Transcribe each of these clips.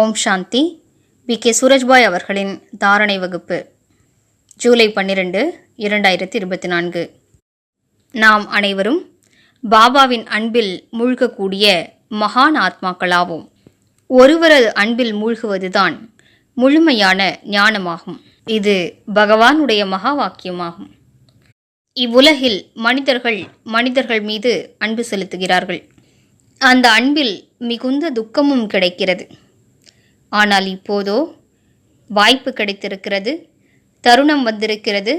ஓம் சாந்தி. K Surajbhai அவர்களின் தாரணை வகுப்பு, ஜூலை 12, 2024. நாம் அனைவரும் பாபாவின் அன்பில் மூழ்கக்கூடிய மகான் ஆத்மாக்களாவோம். ஒருவரது அன்பில் மூழ்குவதுதான் முழுமையான ஞானமாகும். இது பகவானுடைய மகா வாக்கியமாகும். இவ்வுலகில் மனிதர்கள் மீது அன்பு செலுத்துகிறார்கள். அந்த அன்பில் மிகுந்த துக்கமும் கிடைக்கிறது. ஆனால் இப்போதோ வாய்ப்பு கிடைத்திருக்கிறது, தருணம் வந்திருக்கிறது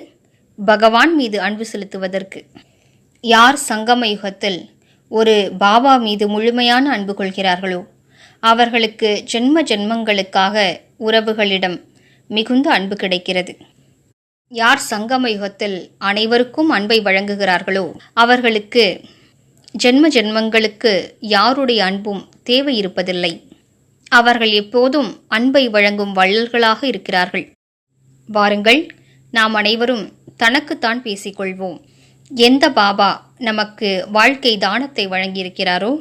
பகவான் மீது அன்பு செலுத்துவதற்கு. யார் சங்கம யுகத்தில் ஒரு பாபா மீது முழுமையான அன்பு கொள்கிறார்களோ அவர்களுக்கு ஜென்ம ஜென்மங்களுக்காக உறவுகளிடம் மிகுந்த அன்பு கிடைக்கிறது. யார் சங்கம யுகத்தில் அனைவருக்கும் அன்பை வழங்குகிறார்களோ அவர்களுக்கு ஜென்ம ஜென்மங்களுக்கு யாருடைய அன்பும் தேவை இருப்பதில்லை. அவர்கள் எப்போதும் அன்பை வழங்கும் வள்ளல்களாக இருக்கிறார்கள். வாருங்கள், நாம் அனைவரும் தனக்குத்தான் பேசிக்கொள்வோம். எந்த பாபா நமக்கு வாழ்க்கை தானத்தை வழங்கியிருக்கிறாரோ,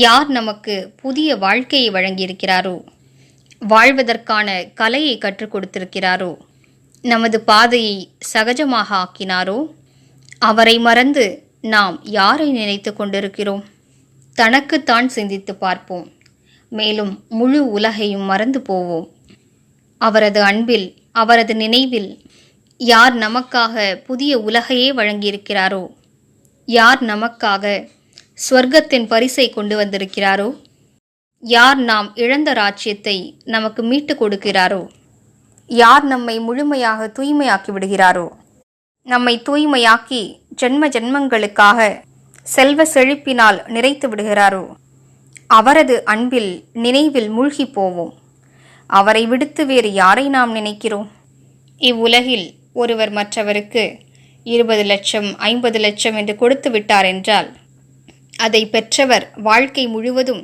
யார் நமக்கு புதிய வாழ்க்கையை வழங்கியிருக்கிறாரோ, வாழ்வதற்கான கலையை கற்றுக் கொடுத்திருக்கிறாரோ, நமது பாதையை சகஜமாக ஆக்கினாரோ, அவரை மறந்து நாம் யாரை நினைத்து கொண்டிருக்கிறோம்? தனக்குத்தான் சிந்தித்து பார்ப்போம். மேலும் முழு உலகையும் மறந்து போவோம். அவரது அன்பில், அவரது நினைவில் யார் நமக்காக புதிய உலகையே வழங்கியிருக்கிறாரோ, யார் நமக்காக ஸ்வர்க்கத்தின் பரிசை கொண்டு வந்திருக்கிறாரோ, யார் நாம் இழந்த ராஜ்யத்தை நமக்கு மீட்டு கொடுக்கிறாரோ, யார் நம்மை முழுமையாக தூய்மையாக்கி விடுகிறாரோ, நம்மை தூய்மையாக்கி ஜென்ம ஜென்மங்களுக்காக செல்வ செழிப்பினால் நிறைத்து விடுகிறாரோ, அவரது அன்பில் நினைவில் மூழ்கி போவோம். அவரை விடுத்து வேறு யாரை நாம் நினைக்கிறோம்? இவ்வுலகில் ஒருவர் மற்றவருக்கு 20 லட்சம் 50 லட்சம் என்று கொடுத்து விட்டார் என்றால் அதை பெற்றவர் வாழ்க்கை முழுவதும்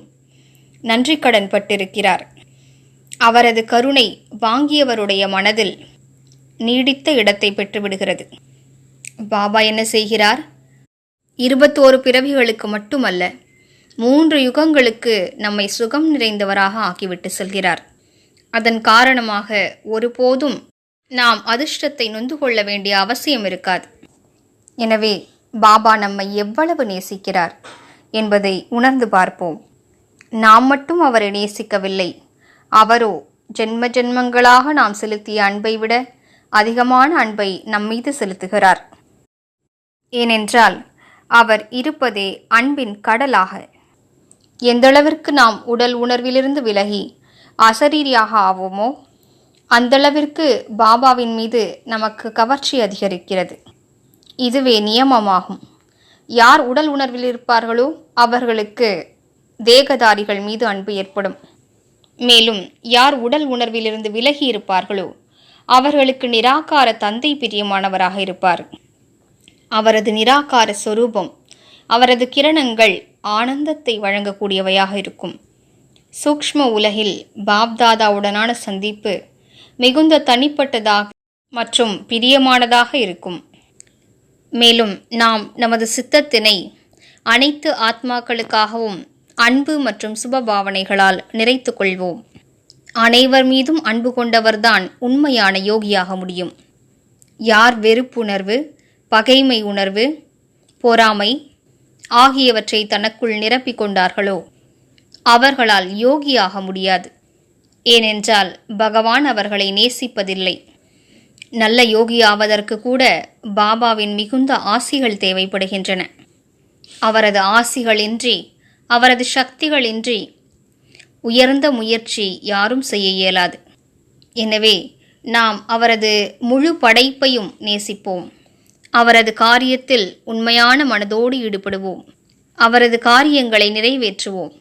நன்றி கடன் பட்டிருக்கிறார். அவரது கருணை வாங்கியவருடைய மனதில் நீடித்த இடத்தை பெற்றுவிடுகிறது. பாபா என்ன செய்கிறார்? 21 பிறவிகளுக்கு மட்டுமல்ல, 3 யுகங்களுக்கு நம்மை சுகம் நிறைந்தவராக ஆக்கிவிட்டு செல்கிறார். அதன் காரணமாக ஒருபோதும் நாம் அதிர்ஷ்டத்தை நொந்து கொள்ள வேண்டிய அவசியம் இருக்காது. எனவே பாபா நம்மை எவ்வளவு நேசிக்கிறார் என்பதை உணர்ந்து பார்ப்போம். நாம் மட்டும் அவரை நேசிக்கவில்லை, அவரோ ஜென்ம ஜென்மங்களாக நாம் செலுத்திய அன்பை விட அதிகமான அன்பை நம்மீது செலுத்துகிறார். ஏனென்றால் அவர் இருப்பதே அன்பின் கடலாக. எந்தளவிற்கு நாம் உடல் உணர்விலிருந்து விலகி அசரீரியாக ஆவோமோ அந்தளவிற்கு பாபாவின் மீது நமக்கு கவர்ச்சி அதிகரிக்கிறது. இதுவே நியமமாகும். யார் உடல் உணர்வில் இருப்பார்களோ அவர்களுக்கு தேகதாரிகள் மீது அன்பு ஏற்படும். மேலும் யார் உடல் உணர்விலிருந்து விலகி இருப்பார்களோ அவர்களுக்கு நிராகார தந்தை பிரியமானவராக இருப்பார். அவரது நிராகார சொரூபம், அவரது கிரணங்கள் ஆனந்தத்தை வழங்கக்கூடியவையாக இருக்கும். சூக்ஷ்ம உலகில் பாப்தாதாவுடனான சந்திப்பு மிகுந்த தனிப்பட்டதாக மற்றும் பிரியமானதாக இருக்கும். மேலும் நாம் நமது சித்தத்தினை அனைத்து ஆத்மாக்களுக்காகவும் அன்பு மற்றும் சுபபாவனைகளால் நிறைத்து கொள்வோம். அனைவர் மீதும் அன்பு கொண்டவர்தான் உண்மையான யோகியாக முடியும். யார் வெறுப்புணர்வு, பகைமை உணர்வு, பொறாமை ஆகியவற்றை தனக்குள் நிரப்பிக் கொண்டார்களோ அவர்களால் யோகியாக முடியாது. ஏனென்றால் பகவான் அவர்களை நேசிப்பதில்லை. நல்ல யோகியாவதற்கு கூட பாபாவின் மிகுந்த ஆசிகள் தேவைப்படுகின்றன. அவரது ஆசிகளின்றி, அவரது சக்திகளின்றி உயர்ந்த முயற்சி யாரும் செய்ய இயலாது. எனவே நாம் அவரது முழு படைப்பையும் நேசிப்போம். அவரது காரியத்தில் உண்மையான மனதோடு ஈடுபடுவோம். அவரது காரியங்களை நிறைவேற்றுவோம்.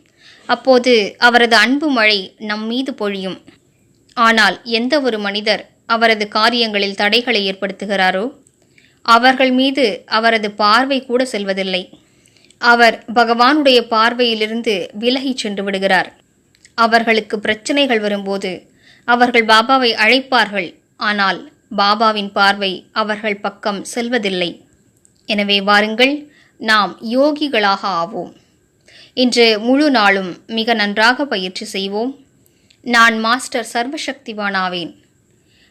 அப்போது அவரது அன்பு மழை நம்மீது பொழியும். ஆனால் எந்த ஒரு மனிதர் அவரது காரியங்களில் தடைகளை ஏற்படுத்துகிறாரோ அவர்கள் மீது அவரது பார்வை கூட செல்வதில்லை. அவர் பகவானுடைய பார்வையிலிருந்து விலகி சென்று விடுகிறார். அவர்களுக்கு பிரச்சனைகள் வரும்போது அவர்கள் பாபாவை அழைப்பார்கள், ஆனால் பாபாவின் பார்வை அவர்கள் பக்கம் செல்வதில்லை. எனவே வாருங்கள், நாம் யோகிகளாக ஆவோம். இன்று முழு நாளும் மிக நன்றாக பயிற்சி செய்வோம். நான் மாஸ்டர் சர்வசக்திவான் ஆவேன்.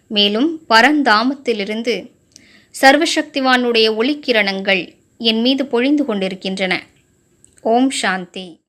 மேலும் பரந்தாமத்திலிருந்து சர்வசக்திவானுடைய ஒளிக்கிரணங்கள் என் மீது பொழிந்து கொண்டிருக்கின்றன. ஓம் சாந்தி.